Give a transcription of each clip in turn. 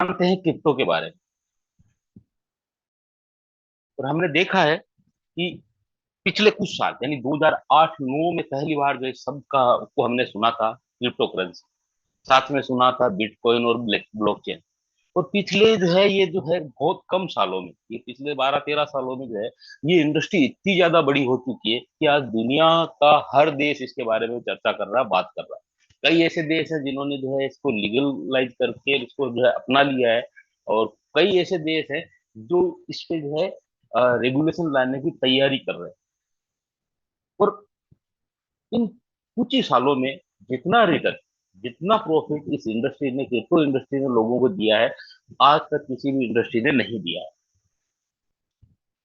जानते हैं क्रिप्टो के बारे में। और हमने देखा है कि पिछले कुछ साल यानी 2008-9 में पहली बार जो इस शब्द का को हमने सुना था क्रिप्टो करेंसी। साथ में सुना था बिटकॉइन और ब्लॉकचेन। और पिछले जो है ये जो है बहुत कम सालों में, ये पिछले 12-13 सालों में जो है ये इंडस्ट्री इतनी ज्यादा बड़ी हो चुकी है कि आज दुनिया का हर देश इसके बारे में चर्चा कर रहा है, बात कर रहा है। कई ऐसे देश हैं जिन्होंने जो है इसको लीगलाइज करके इसको जो है अपना लिया है। और कई ऐसे देश हैं जो इस पे जो है रेगुलेशन लाने की तैयारी कर रहे हैं। और इन कुछ ही सालों में जितना रिटर्न, जितना प्रॉफिट इस इंडस्ट्री ने, क्रिप्टो इंडस्ट्री ने लोगों को दिया है, आज तक किसी भी इंडस्ट्री ने नहीं दिया है।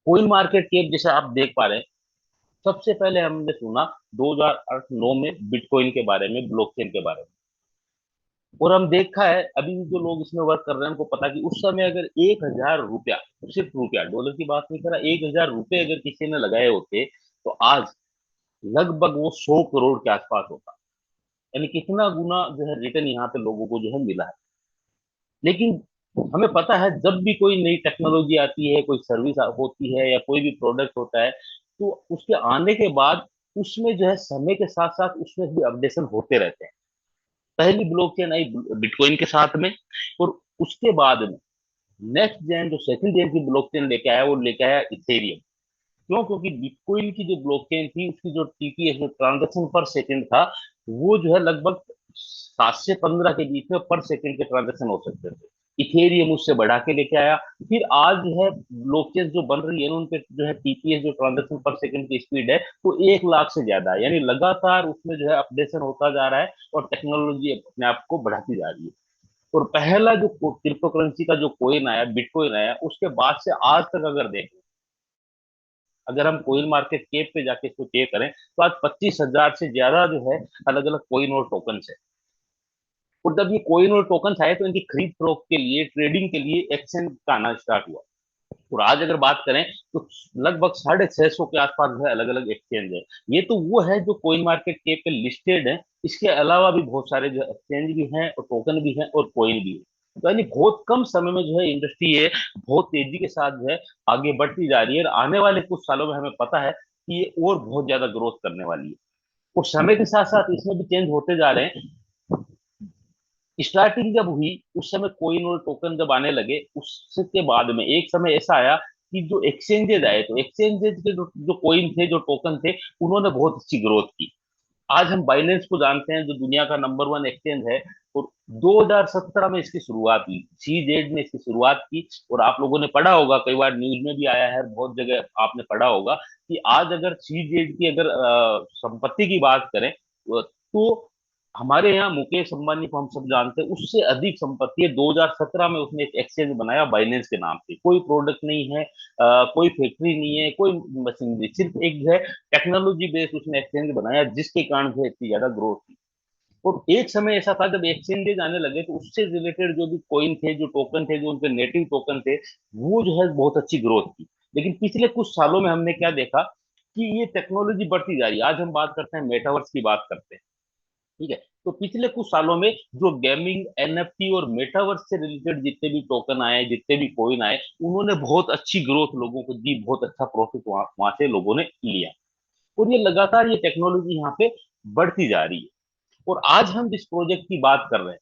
कोइन मार्केट कैप जैसे आप देख पा रहे हैं, सबसे पहले हमने सुना 2008-9 में बिटकॉइन के बारे में, ब्लॉकचेन के बारे में। और हम देखा है अभी जो लोग इसमें वर्क कर रहे हैं उनको पता है कि उस समय अगर 1,000 रुपया, सिर्फ रुपया, डॉलर की बात नहीं कर रहा, 1,000 रुपये अगर किसी ने लगाए होते तो आज लगभग वो 100 करोड़ के आसपास होता। यानी कितना गुना जो है रिटर्न यहाँ पे लोगों को जो है मिला है। लेकिन हमें पता है जब भी कोई नई टेक्नोलॉजी आती है, कोई सर्विस होती है या कोई भी प्रोडक्ट होता है, तो उसके आने के बाद उसमें जो है समय के साथ साथ उसमें भी अपडेशन होते रहते हैं। पहली ब्लॉकचेन आई बिटकॉइन के साथ में, और उसके बाद में नेक्स्ट जेन जो सेकंड जेन की ब्लॉकचेन लेके आया वो लेके आया इथेरियम। क्यों? क्योंकि बिटकॉइन की जो ब्लॉकचेन थी उसकी जो टीपीएस, जो ट्रांजेक्शन पर सेकंड था, वो जो है लगभग 7 से 15 के बीच में पर सेकंड के ट्रांजेक्शन हो सकते थे। इथेरियम उससे बढ़ा के लेके आया। फिर आज जो है ब्लॉकचेन जो बन रही है ना, उनपे जो है टीपीएस, जो ट्रांजेक्शन पर सेकंड की स्पीड है, वो 1 लाख से ज्यादा है। यानी लगातार उसमें जो है अपडेशन होता जा रहा है और टेक्नोलॉजी अपने आप को बढ़ाती जा रही है। और पहला जो क्रिप्टो करेंसी का जो कोइन आया, बिटकॉइन आया, उसके बाद से आज तक अगर देखें, अगर हम कोइन मार्केट केप पे जाके इसको चेक करें, तो आज 25,000 से ज्यादा जो है अलग अलग कोइन और टोकन है। और जब ये कोइन और टोकन आए तो इनकी खरीद फरोख्त के लिए, ट्रेडिंग के लिए एक्सचेंज का आना स्टार्ट हुआ। और आज अगर बात करें तो लगभग 650 के आसपास जो है अलग अलग एक्सचेंज है। ये तो वो है जो कोइन मार्केट केप पे लिस्टेड है। इसके अलावा भी बहुत सारे जो एक्सचेंज भी हैं और टोकन भी हैं और कोइन भी है। तो यानी बहुत कम समय में जो है इंडस्ट्री है बहुत तेजी के साथ जो है आगे बढ़ती जा रही है। और आने वाले कुछ सालों में हमें पता है कि ये और बहुत ज्यादा ग्रोथ करने वाली है। और समय के साथ साथ इसमें भी चेंज होते जा रहे हैं। स्टार्टिंग जब हुई उस समय कोइन और टोकन जब आने लगे, उसके बाद में एक समय ऐसा आया कि जो एक्सचेंजेज आए, तो एक्सचेंजेज के जो कोइन थे, जो टोकन थे, उन्होंने बहुत अच्छी ग्रोथ की। आज हम बाइनेंस को जानते हैं जो दुनिया का नंबर 1 एक्सचेंज है। और 2017 में इसकी शुरुआत हुई, सीजेड ने इसकी शुरुआत की। और आप लोगों ने पढ़ा होगा, कई बार न्यूज में भी आया है, बहुत जगह आपने पढ़ा होगा कि आज अगर सीजेड की अगर संपत्ति की बात करें, तो हमारे यहाँ मुकेश अंबानी को हम सब जानते हैं, उससे अधिक संपत्ति है। 2017 में उसने एक एक्सचेंज बनाया बाइनेंस के नाम से। कोई प्रोडक्ट नहीं है, कोई फैक्ट्री नहीं है, कोई मशीनरी, सिर्फ एक जो है टेक्नोलॉजी बेस्ड उसने एक्सचेंज बनाया, जिसके कारण जो है इतनी ज्यादा ग्रोथ थी। और एक समय ऐसा था जब एक्सचेंजेस आने लगे तो उससे रिलेटेड जो भी कोइन थे, जो टोकन थे, जो उनके नेटिव टोकन थे, वो जो है बहुत अच्छी ग्रोथ की। लेकिन पिछले कुछ सालों में हमने क्या देखा कि ये टेक्नोलॉजी बढ़ती जा रही है। आज हम बात करते हैं मेटावर्स की बात करते हैं, ठीक है? तो पिछले कुछ सालों में जो गेमिंग, एनएफटी और मेटावर्स से रिलेटेड जितने भी टोकन आए, जितने भी कोइन आए, उन्होंने बहुत अच्छी ग्रोथ लोगों को दी, बहुत अच्छा प्रॉफिट वहां वहां से लोगों ने लिया। और ये लगातार ये टेक्नोलॉजी यहाँ पे बढ़ती जा रही है। और आज हम जिस प्रोजेक्ट की बात कर रहे हैं,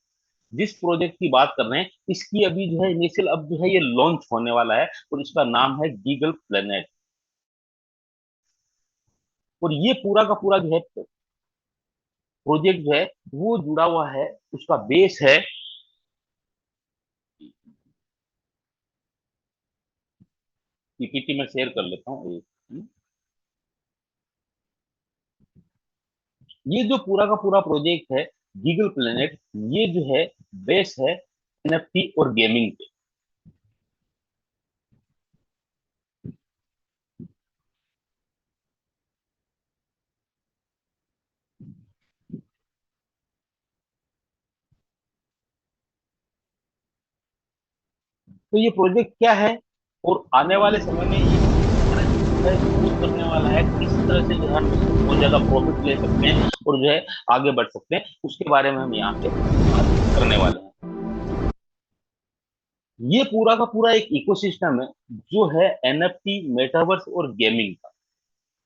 जिस प्रोजेक्ट की बात कर रहे हैं, इसकी अभी जो है इनिशियल अब जो है ये लॉन्च होने वाला है, और इसका नाम है गीगल प्लेनेट। और ये पूरा का पूरा जो है प्रोजेक्ट जो है वो जुड़ा हुआ है, उसका बेस है। पीपीटी में शेयर कर लेता हूँ ये जो पूरा का पूरा प्रोजेक्ट है गीगल प्लेनेट, ये जो है बेस है एनएफटी और गेमिंग पे। तो ये प्रोजेक्ट क्या है और आने वाले समय में ये किस तरह से जो है ग्रोथ करने वाला है, किस तरह से जो है हम इसमें बहुत ज्यादा प्रॉफिट ले सकते हैं और जो है आगे बढ़ सकते हैं, उसके बारे में हम यहाँ पे बात करने वाले हैं। ये पूरा का पूरा एक इकोसिस्टम है जो है एनएफटी, मेटावर्स और गेमिंग का।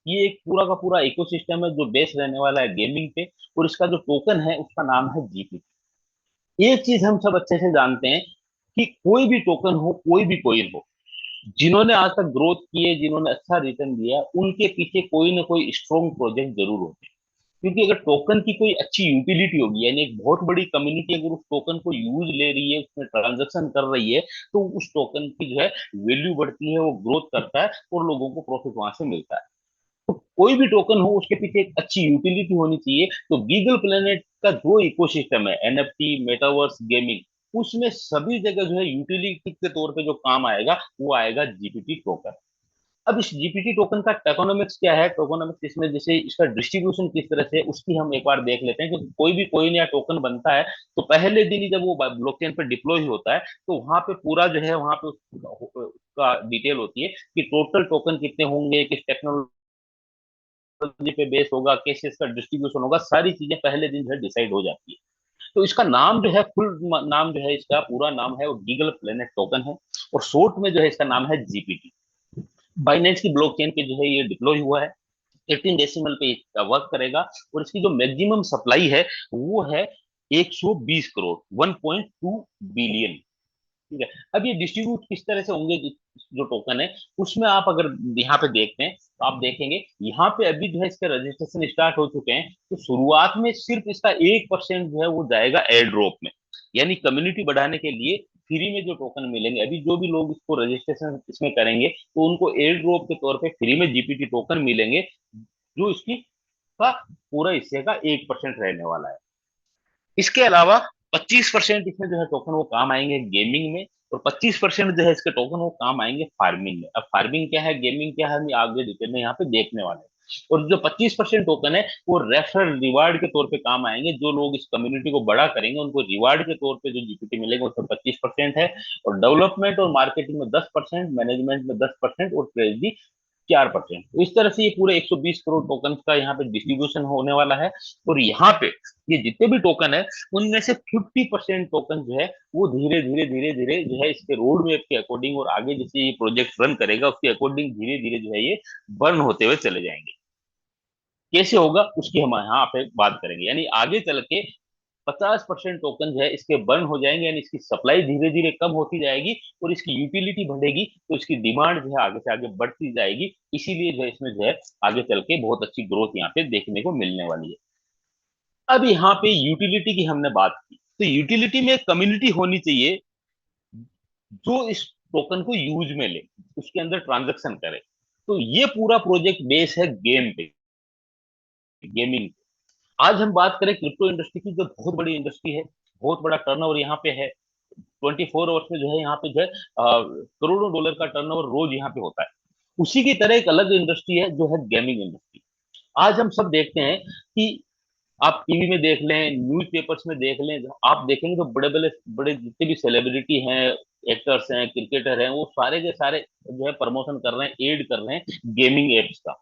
ये एक पूरा का पूरा इकोसिस्टम है जो बेस रहने वाला है गेमिंग पे। और इसका जो टोकन है उसका नाम है जीपीटी। एक चीज हम सब अच्छे से जानते हैं कि कोई भी टोकन हो, कोई भी कोइन हो, जिन्होंने आज तक ग्रोथ की है, जिन्होंने अच्छा रिटर्न दिया, उनके पीछे कोई ना कोई स्ट्रॉन्ग प्रोजेक्ट जरूर होते हैं। क्योंकि अगर टोकन की कोई अच्छी यूटिलिटी होगी, यानी एक बहुत बड़ी कम्युनिटी अगर उस टोकन को यूज ले रही है, उसमें ट्रांजेक्शन कर रही है, तो उस टोकन की जो है वैल्यू बढ़ती है, वो ग्रोथ करता है और लोगों को प्रॉफिट वहां से मिलता है। तो कोई भी टोकन हो उसके पीछे एक अच्छी यूटिलिटी होनी चाहिए। तो गीगल प्लेनेट का जो इकोसिस्टम है, एनएफटी, मेटावर्स, गेमिंग, उसमें सभी जगह जो है यूटिलिटी के तौर पे जो काम आएगा वो आएगा जीपीटी टोकन। अब इस जीपीटी टोकन का टोकोनॉमिक्स क्या है, टोकोनॉमिक्स इसमें जैसे इसका डिस्ट्रीब्यूशन किस तरह से है, उसकी हम एक बार देख लेते हैं। क्योंकि कोई भी कोइन या टोकन बनता है तो पहले दिन ही जब वो ब्लॉकचेन पे डिप्लॉय होता है तो वहां पे पूरा जो है वहां पे उसका डिटेल होती है कि टोटल टोकन कितने होंगे, किस टेक्नोलॉजी पे बेस होगा, कैसे इसका डिस्ट्रीब्यूशन होगा, सारी चीजें पहले दिन जो है डिसाइड हो जाती है। तो इसका नाम जो है, फुल नाम जो है, इसका पूरा नाम है वो गीगल प्लेनेट टोकन है। और शॉर्ट में जो है इसका नाम है जीपीटी। बाइनेंस की ब्लॉकचेन पे जो है ये डिप्लॉय हुआ है। 18 डेसिमल पे इसका वर्क करेगा। और इसकी जो मैक्सिमम सप्लाई है वो है 120 करोड़, 1.2 बिलियन। ठीक है। अब ये डिस्ट्रीब्यूट किस तरह से होंगे, जो टोकन है उसमें आप अगर यहाँ पे देखते हैं तो आप देखेंगे यहाँ पे अभी जो है इसके रजिस्ट्रेशन स्टार्ट हो चुके हैं। तो शुरुआत में सिर्फ इसका 1% जो है वो जाएगा एयर ड्रॉप में, यानी कम्युनिटी बढ़ाने के लिए फ्री में जो टोकन मिलेंगे। अभी जो भी लोग इसको रजिस्ट्रेशन इसमें करेंगे तो उनको एयर ड्रॉप के तौर पे फ्री में जीपीटी टोकन मिलेंगे, जो इसकी का पूरा हिस्से का 1% रहने वाला है। इसके अलावा 25% इसमें जो है टोकन वो काम आएंगे गेमिंग में, और 25% जो है इसके टोकन वो काम आएंगे फार्मिंग में। अब फार्मिंग क्या है, गेमिंग क्या है, हम आगे डिटेल में यहाँ पे देखने वाले हैं। और जो 25% टोकन है वो रेफरल रिवार्ड के तौर पे काम आएंगे। जो लोग इस कम्युनिटी को बड़ा करेंगे उनको रिवार्ड के तौर पे जो जीपीटी मिलेगा उसमें 25% है। और डेवलपमेंट और मार्केटिंग में 10%, मैनेजमेंट में 10% और ट्रेजरी 4%। तो इस तरह से ये पूरे 120 करोड़ टोकन का यहाँ पे डिस्ट्रीब्यूशन होने वाला है। और यहाँ पे ये जितने भी टोकन है उनमें से 50% टोकन जो है वो धीरे धीरे धीरे धीरे जो है इसके रोड मैप के अकॉर्डिंग और आगे जैसे ये प्रोजेक्ट रन करेगा उसके अकॉर्डिंग धीरे धीरे जो है ये बर्न होते हुए चले जाएंगे। कैसे होगा उसकी हम यहाँ पे बात करेंगे। यानी आगे चल के 50% टोकन जो है इसके बर्न हो जाएंगे, यानी इसकी सप्लाई धीरे धीरे कम होती जाएगी और इसकी यूटिलिटी बढ़ेगी, तो इसकी डिमांड जो है आगे से आगे बढ़ती जाएगी। इसीलिए जो है इसमें जो है आगे चल के बहुत अच्छी ग्रोथ यहाँ पे देखने को मिलने वाली है। अब यहाँ पे यूटिलिटी की हमने बात की, तो यूटिलिटी में कम्युनिटी होनी चाहिए जो इस टोकन को यूज में ले, उसके अंदर ट्रांजेक्शन करे। तो ये पूरा प्रोजेक्ट बेस है गेम पे, गेमिंग। आज हम बात करें क्रिप्टो इंडस्ट्री की, जो बहुत बड़ी इंडस्ट्री है, बहुत बड़ा टर्नओवर यहाँ पे है। 24 आवर्स में जो है यहाँ पे जो है करोड़ों डॉलर का टर्नओवर रोज यहाँ पे होता है। उसी की तरह एक अलग इंडस्ट्री है जो है गेमिंग इंडस्ट्री। आज हम सब देखते हैं कि आप टीवी में देख लें, न्यूज़पेपर्स में देख लें, आप देखेंगे तो बड़े बड़े बड़े जितने भी सेलिब्रिटी हैं, एक्टर्स हैं, क्रिकेटर हैं, वो सारे के सारे जो है प्रमोशन कर रहे हैं, एड कर रहे हैं गेमिंग एप्स का।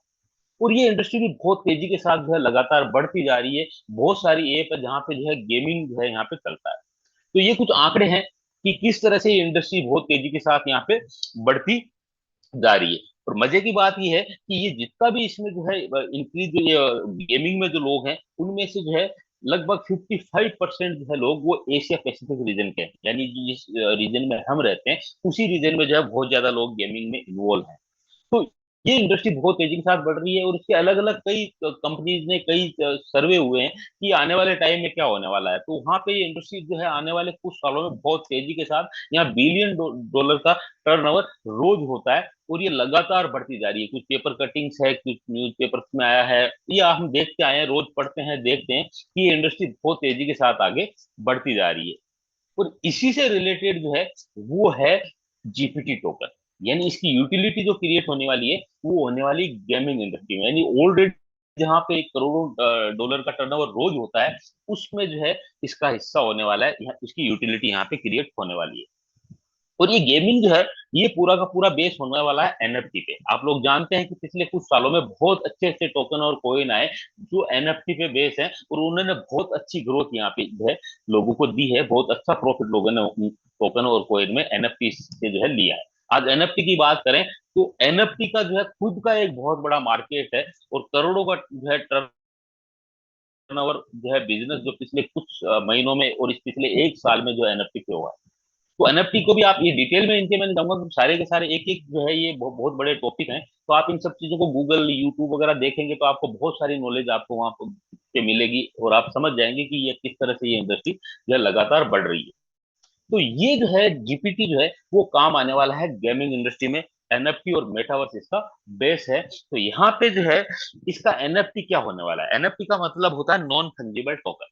और ये इंडस्ट्री भी बहुत तेजी के साथ जो है लगातार बढ़ती जा रही है। बहुत सारी ऐप है जहाँ पे जो है गेमिंग जो है यहाँ पे चलता है। तो ये कुछ आंकड़े हैं कि किस तरह से ये इंडस्ट्री बहुत तेजी के साथ यहाँ पे बढ़ती जा रही है। और मजे की बात ये है कि ये जितना भी इसमें जो है इंक्रीज जो ये गेमिंग में जो लोग हैं उनमें से जो है लगभग 55% जो है लोग वो एशिया पैसिफिक रीजन के हैं, यानी जिस रीजन में हम रहते हैं उसी रीजन में जो है बहुत ज्यादा लोग गेमिंग में इन्वॉल्व हैं। तो ये इंडस्ट्री बहुत तेजी के साथ बढ़ रही है। और इसके अलग अलग कई कंपनीज ने कई सर्वे हुए हैं कि आने वाले टाइम में क्या होने वाला है। तो वहां पे ये इंडस्ट्री जो है आने वाले कुछ सालों में बहुत तेजी के साथ यहाँ बिलियन डॉलर का टर्नओवर रोज होता है। और ये लगातार बढ़ती जा रही है। कुछ पेपर कटिंग्स है, कुछ न्यूज पेपर में आया है, या हम देखते आए हैं, रोज पढ़ते हैं, देखते हैं कि ये इंडस्ट्री बहुत तेजी के साथ आगे बढ़ती जा रही है। और इसी से रिलेटेड जो है वो है जीपीटी टोकन। यानी इसकी यूटिलिटी जो क्रिएट होने वाली है वो होने वाली गेमिंग इंडस्ट्री में। यानी ऑलरेडी जहाँ पे करोड़ों डॉलर का टर्नओवर रोज होता है उसमें जो है इसका हिस्सा होने वाला है, इसकी यूटिलिटी यहाँ पे क्रिएट होने वाली है। और ये गेमिंग जो है ये पूरा का पूरा बेस होने वाला है एनएफटी पे। आप लोग जानते हैं कि पिछले कुछ सालों में बहुत अच्छे अच्छे टोकन और कोइन आए जो एनएफटी पे बेस है, और उन्होंने बहुत अच्छी ग्रोथ यहाँ पे जो है लोगों को दी है। बहुत अच्छा प्रॉफिट लोगों ने टोकन और कोइन में एनएफटी से जो है लिया है। आज एनएफटी की बात करें तो एनएफटी का जो है खुद का एक बहुत बड़ा मार्केट है, और करोड़ों का जो है टर्नओवर जो है बिजनेस जो पिछले कुछ महीनों में और इस पिछले एक साल में जो एनएफटी पे हुआ है। तो एनएफटी को भी आप ये डिटेल में इनके मैंने जाऊंगा, सारे के सारे एक एक जो है ये बहुत बड़े टॉपिक हैं। तो आप इन सब चीजों को गूगल यूट्यूब वगैरह देखेंगे तो आपको बहुत सारी नॉलेज आपको वहां पे मिलेगी, और आप समझ जाएंगे कि ये किस तरह से ये इंडस्ट्री जो है लगातार बढ़ रही है। तो ये जो है जीपीटी जो है वो काम आने वाला है गेमिंग इंडस्ट्री में। एनएफटी और मेटावर्स इसका बेस है। तो यहाँ पे जो है इसका एनएफटी क्या होने वाला है? एनएफटी का मतलब होता है नॉन फंजिबल टोकन।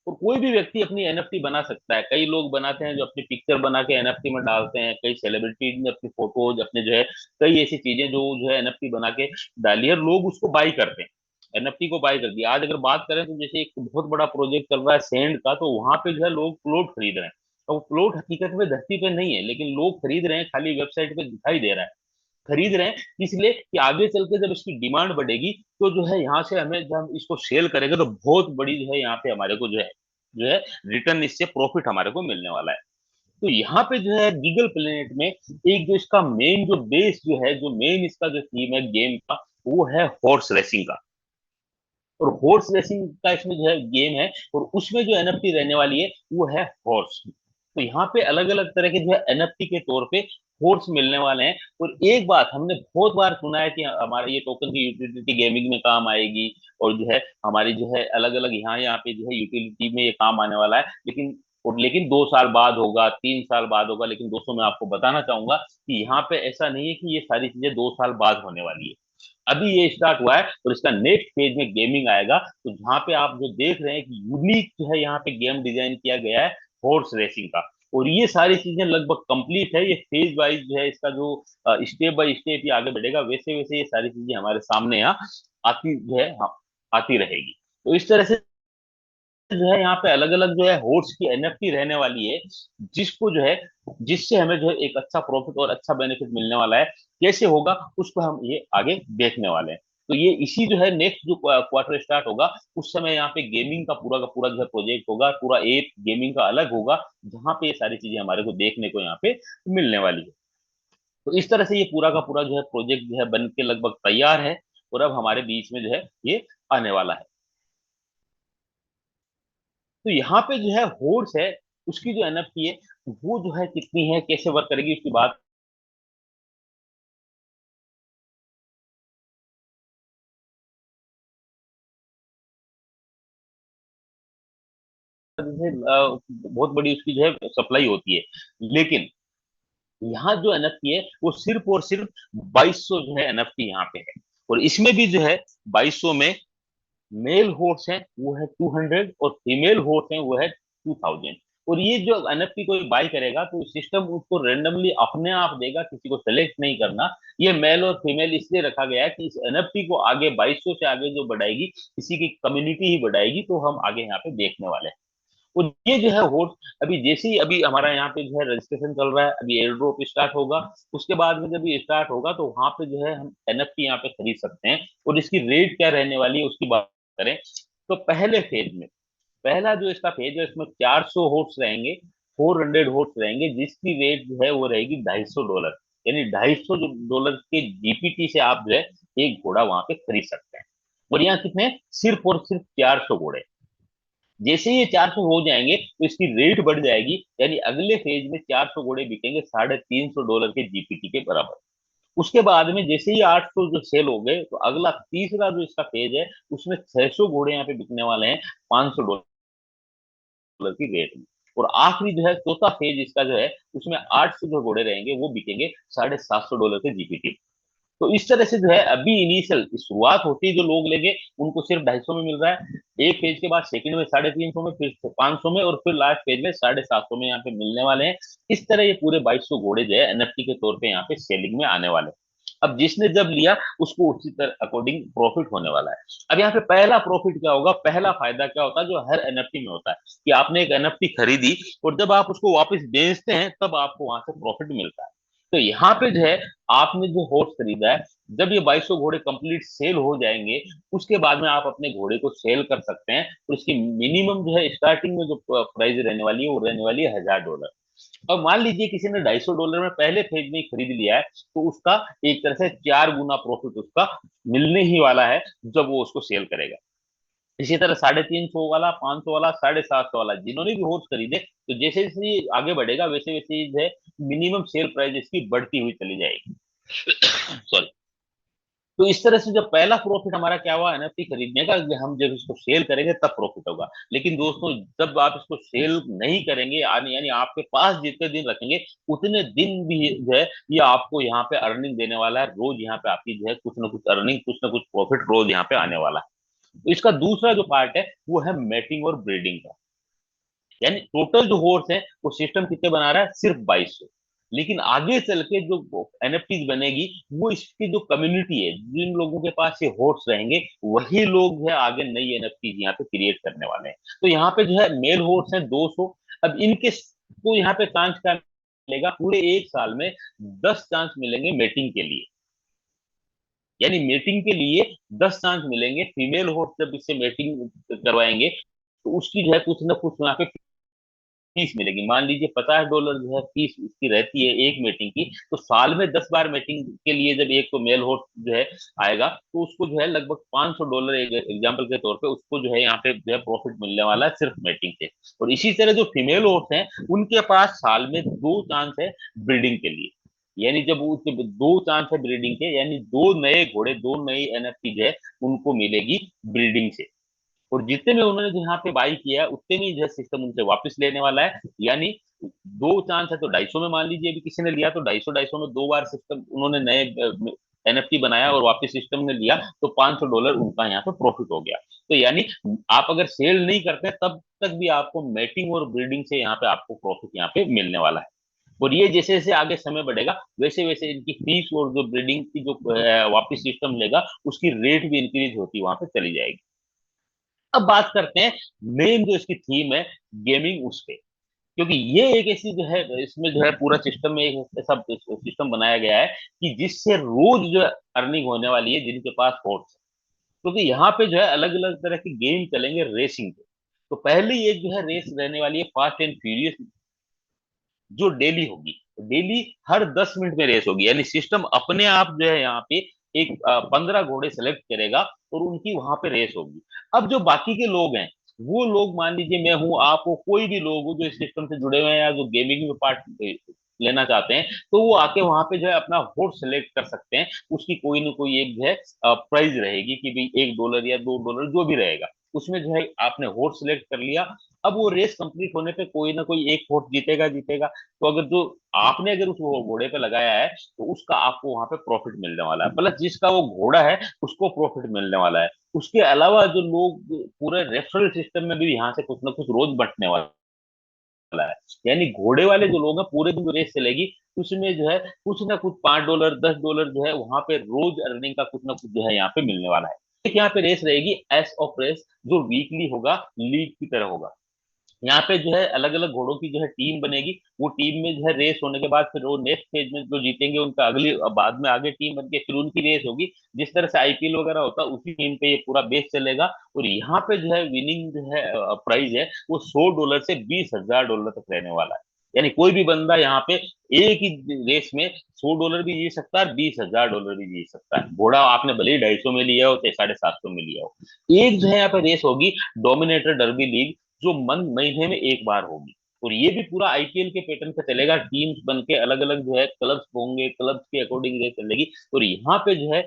और कोई भी व्यक्ति अपनी एनएफटी बना सकता है। कई लोग बनाते हैं जो अपनी पिक्चर बना के एनएफटी में डालते हैं, कई सेलिब्रिटी ने अपनी फोटोज अपने जो है कई ऐसी चीजें जो है एनएफटी बना के डाली है, लोग उसको बाई करते हैं। एनएफटी को बाई कर दिया। आज अगर बात करें तो जैसे एक बहुत बड़ा प्रोजेक्ट चल रहा है सेंड का, तो वहां पे जो है लोग प्लॉट खरीद रहे हैं। और वो प्लॉट हकीकत में धरती पे नहीं है, लेकिन लोग खरीद रहे हैं, खाली वेबसाइट पे दिखाई दे रहा है। खरीद रहे हैं इसलिए कि आगे चल के जब इसकी डिमांड बढ़ेगी तो जो है यहाँ से हमें जब हम इसको सेल करेंगे तो बहुत बड़ी जो है यहाँ पे हमारे को जो है रिटर्न, इससे प्रॉफिट हमारे को मिलने वाला है। तो यहाँ पे जो है गीगल प्लेनेट में एक जो इसका मेन जो बेस जो है, जो मेन इसका जो थीम है गेम का, वो है हॉर्स रेसिंग का। और हॉर्स रेसिंग का इसमें जो है गेम है, और उसमें जो एनएफटी रहने वाली है वो है हॉर्स। तो यहाँ पे अलग अलग तरह के जो है एनएफटी के तौर पे हॉर्स मिलने वाले हैं। और एक बात हमने बहुत बार सुना है कि हमारे ये टोकन की यूटिलिटी गेमिंग में काम आएगी, और जो है हमारी जो है अलग अलग यहाँ यहाँ पे जो है यूटिलिटी में ये काम आने वाला है। लेकिन 2 साल बाद होगा, 3 साल बाद होगा। लेकिन दोस्तों मैं आपको बताना चाहूंगा कि यहाँ पे ऐसा नहीं है कि ये सारी चीजें 2 साल बाद होने वाली है। अभी ये स्टार्ट हुआ है और इसका नेक्स्ट फेज में गेमिंग आएगा। तो जहाँ पे आप जो देख रहे हैं कि यूनिक जो है यहाँ पे गेम डिजाइन किया गया है हॉर्स रेसिंग का। और ये सारी चीजें लगभग कंप्लीट है। ये फेज वाइज जो है इसका जो स्टेप बाय स्टेप ये आगे बढ़ेगा, वैसे वैसे ये सारी चीजें हमारे सामने यहाँ आती जो है, हाँ, आती रहेगी। तो इस तरह से जो है यहाँ पे अलग अलग जो है होर्स की एनएफटी रहने वाली है, जिसको जो है जिससे हमें जो है एक अच्छा प्रॉफिट और अच्छा बेनिफिट मिलने वाला है। कैसे होगा उसको हम ये आगे देखने वाले हैं। तो ये इसी जो है नेक्स्ट जो क्वार्टर स्टार्ट होगा उस समय यहाँ पे गेमिंग का पूरा जो है प्रोजेक्ट होगा, पूरा एप गेमिंग का अलग होगा, जहाँ पे ये सारी चीजें हमारे को देखने को यहाँ पे मिलने वाली है। तो इस तरह से ये पूरा का पूरा जो है प्रोजेक्ट जो है बन के लगभग तैयार है, और अब हमारे बीच में जो है ये आने वाला है। तो यहाँ पे जो है होर्स है, उसकी जो एनएफटी है वो जो है कितनी है, कैसे वर्क करेगी, उसकी बात जैसे बहुत बड़ी उसकी जो है सप्लाई होती है। लेकिन यहाँ जो एनएफटी है वो सिर्फ और सिर्फ 2200 जो है एनएफटी यहाँ पे है। और इसमें भी जो है 2200 में मेल होस्ट है वो है 200, और फीमेल होस्ट है वो है 2000। और ये जो एनएफटी कोई बाय करेगा तो सिस्टम उसको रेंडमली अपने आप देगा, किसी को सेलेक्ट नहीं करना। ये मेल और फीमेल इसलिए रखा गया है कि इस एनएफटी को आगे 2200 से आगे जो बढ़ाएगी, किसी की कम्युनिटी ही बढ़ाएगी, तो हम आगे यहाँ पे देखने वाले हैं। और ये जो है वोट अभी जैसे ही अभी हमारा यहाँ पे जो है रजिस्ट्रेशन चल रहा है, अभी एयर ड्रॉप स्टार्ट होगा। उसके बाद में जब ये स्टार्ट होगा तो वहां पे जो है हम एनएफटी यहाँ पे खरीद सकते हैं। और इसकी रेट क्या रहने वाली है उसकी बात करें तो पहले फेज में, पहला जो इसका फेज है इसमें 400 होट्स रहेंगे, 400 होट्स रहेंगे, जिसकी रेट जो है वो रहेगी $250। यानी $250 के जीपीटी से आप जो है एक घोड़ा वहां पे खरीद सकते हैं। और यहाँ कितने, सिर्फ और सिर्फ 400 घोड़े। जैसे ये 400 हो जाएंगे तो इसकी रेट बढ़ जाएगी, यानी अगले फेज में 400 घोड़े बिकेंगे $350 के जीपीटी के बराबर। उसके बाद में जैसे ही 800 जो सेल हो गए तो अगला तीसरा जो इसका फेज है उसमें 600 घोड़े यहाँ पे बिकने वाले हैं $500 की रेट में। और आखिरी जो है चौथा फेज इसका जो है उसमें 800 जो घोड़े रहेंगे वो बिकेंगे $750 के जीपीटी। तो इस तरह से जो है अभी इनिशियल शुरुआत होती है, जो लोग लेंगे उनको सिर्फ 250 में मिल रहा है। एक फेज के बाद सेकंड में 350 में, फिर 500 में, और फिर लास्ट फेज में 750 में यहाँ पे मिलने वाले हैं। इस तरह ये पूरे 2200 घोड़े जो है एनएफटी के तौर पे यहाँ पे सेलिंग में आने वाले हैं। अब जिसने जब लिया उसको उसी तरह अकॉर्डिंग प्रॉफिट होने वाला है। अब यहाँ पे पहला प्रॉफिट क्या होगा, पहला फायदा क्या होता है जो हर एनएफटी में होता है, कि आपने एक एनएफटी खरीदी और जब आप उसको वापस बेचते हैं तब आपको वहां से प्रॉफिट मिलता है। तो यहाँ पे जो है आपने जो हॉर्स खरीदा है, जब ये 2200 घोड़े कंप्लीट सेल हो जाएंगे, उसके बाद में आप अपने घोड़े को सेल कर सकते हैं। और इसकी मिनिमम जो है स्टार्टिंग में जो प्राइस रहने वाली है वो रहने वाली है $1000। अब मान लीजिए किसी ने $250 में पहले फेज में ही खरीद लिया है, तो उसका एक तरह से 4 गुना प्रॉफिट उसका मिलने ही वाला है जब वो उसको सेल करेगा। इसी तरह 350 वाला, 500 वाला, 750 वाला, जिन्होंने भी हॉर्स खरीदे, तो जैसे जैसे ये आगे बढ़ेगा वैसे वैसे ये जो है मिनिमम सेल प्राइस इसकी बढ़ती हुई चली जाएगी। सॉरी। तो इस तरह से जो पहला प्रॉफिट हमारा क्या हुआ एनएफटी खरीदने का, कि हम जब इसको सेल करेंगे तब प्रॉफिट होगा। लेकिन दोस्तों, जब आप इसको सेल नहीं करेंगे, यानी यानी आपके पास जितने दिन रखेंगे उतने दिन भी जो है ये आपको यहाँ पे अर्निंग देने वाला है। रोज यहाँ पे आपकी जो है कुछ ना कुछ अर्निंग, कुछ ना कुछ प्रॉफिट रोज यहाँ पे आने वाला है। तो इसका दूसरा जो पार्ट है वो है मेटिंग और ब्रीडिंग का। यानी टोटल जो हॉर्स है वो सिस्टम कितने बना रहा है, सिर्फ 2200। लेकिन आगे चल के जो एनएफटीज बनेगी, वो इसकी जो कम्युनिटी है, जिन लोगों के पास ये हॉर्स रहेंगे, वही लोग जो है आगे नई एनएफटीज यहाँ पे क्रिएट करने वाले हैं। तो यहाँ पे जो है मेल हॉर्स है 200। अब इनके को यहाँ पे चांस क्या मिलेगा, पूरे एक साल में 10 चांस मिलेंगे मेटिंग के लिए। यानी मेटिंग के लिए 10 चांस मिलेंगे। फीमेल हॉर्स जब इससे मेटिंग करवाएंगे, तो उसकी जो है कुछ ना कुछ यहाँ पे फीस मिलेगी। मान लीजिए $50 जो है फीस इसकी रहती है एक मीटिंग की, तो साल में 10 बार मीटिंग के लिए जब एक तो मेल होस्ट जो है आएगा, तो उसको जो है लगभग $500, एक एग्जाम्पल के तौर पे, उसको जो है यहाँ पे जो है प्रॉफिट मिलने वाला है सिर्फ मीटिंग से। और इसी तरह जो फीमेल होस्ट हैं, उनके पास साल में 2 चांस है ब्रीडिंग के लिए। यानी जब उसके 2 चांस है ब्रीडिंग के, यानी दो नए घोड़े, दो नई एनएफटी जो है उनको मिलेगी ब्रीडिंग से। और जितने में उन्होंने जो यहाँ पे बाई किया है, उतने में जो है सिस्टम उनसे वापस लेने वाला है। यानी 2 चांस है तो 250 में, मान लीजिए अभी किसी ने लिया तो 250 250 में 2 बार सिस्टम उन्होंने नए एनएफटी बनाया और वापस सिस्टम ने लिया, तो $500 उनका यहाँ पे प्रॉफिट हो गया। तो यानी आप अगर सेल नहीं करते तब तक भी आपको मेटिंग और ब्रीडिंग से यहाँ पे आपको प्रॉफिट यहाँ पे मिलने वाला है। और ये जैसे जैसे आगे समय बढ़ेगा, वैसे वैसे इनकी फीस और जो ब्रीडिंग की जो वापस सिस्टम लेगा, उसकी रेट भी इंक्रीज होती वहां पे चली जाएगी। अब बात करते हैं मेन जो इसकी थीम है, गेमिंग उस पे। क्योंकि ये एक ऐसी जो है, इसमें जो है पूरा सिस्टम में एक ऐसा सिस्टम बनाया गया है कि जिससे रोज जो अर्निंग होने वाली है जिनके पास फोर्स है। क्योंकि यहाँ पे जो है अलग अलग तरह के गेम चलेंगे रेसिंग के। तो पहली एक जो है रेस रहने वाली है फास्ट एंड फ्यूरियस, जो डेली होगी। डेली हर 10 मिनट में रेस होगी। यानी सिस्टम अपने आप जो है यहाँ पे एक 15 घोड़े सेलेक्ट करेगा और उनकी वहां पे रेस होगी। अब जो बाकी के लोग हैं, वो लोग, मान लीजिए मैं हूँ, आप हो, कोई भी लोग हो जो इस सिस्टम से जुड़े हुए हैं या जो गेमिंग में पार्ट लेना चाहते हैं, तो वो आके वहां पे जो है अपना हॉर्स सेलेक्ट कर सकते हैं। उसकी कोई ना कोई एक जो है प्राइस रहेगी कि भाई $1 या $2 जो भी रहेगा, उसमें जो है आपने हॉर्स सेलेक्ट कर लिया। अब वो रेस कंप्लीट होने पे कोई ना कोई एक हॉर्स जीतेगा जीतेगा। तो अगर जो आपने अगर उस घोड़े पे लगाया है, तो उसका आपको वहां पे प्रॉफिट मिलने वाला है, प्लस जिसका वो घोड़ा है उसको प्रॉफिट मिलने वाला है। उसके अलावा जो लोग पूरे रेफरल सिस्टम में भी यहाँ से कुछ ना कुछ रोज बंटने वाला है। यानी घोड़े वाले जो लोग हैं, पूरे दिन जो रेस चलेगी, उसमें जो है कुछ ना कुछ $5 $10 जो है वहां पे रोज अर्निंग का कुछ ना कुछ जो है यहाँ पे मिलने वाला है। एक यहाँ पे रेस रहेगी एस ऑफ रेस, जो वीकली होगा, लीग की तरह होगा। यहाँ पे जो है अलग अलग घोड़ों की जो है टीम बनेगी। वो टीम में जो है रेस होने के बाद फिर वो नेक्स्ट फेज में जो जीतेंगे उनका अगली बाद में आगे टीम बन के फिर उनकी रेस होगी। जिस तरह से आईपीएल वगैरह होता है, उसी टीम पे ये पूरा बेस चलेगा। और यहाँ पे जो है विनिंग जो है प्राइस है वो $100 से $20,000 तक रहने वाला है। यानी कोई भी बंदा यहाँ पे एक ही रेस में $100 भी जीत सकता है, $20,000 भी जीत सकता है। घोड़ा आपने भले ही 250 में लिया हो चाहे 750 में लिया हो। एक जो है यहाँ पे रेस होगी डोमिनेटर डर्बी लीग, जो महीने में एक बार होगी। और ये भी पूरा आईपीएल के पैटर्न पे चलेगा। टीम्स बन के अलग अलग जो है क्लब्स होंगे, क्लब्स के अकॉर्डिंग ये चलेगी। और यहाँ पे जो है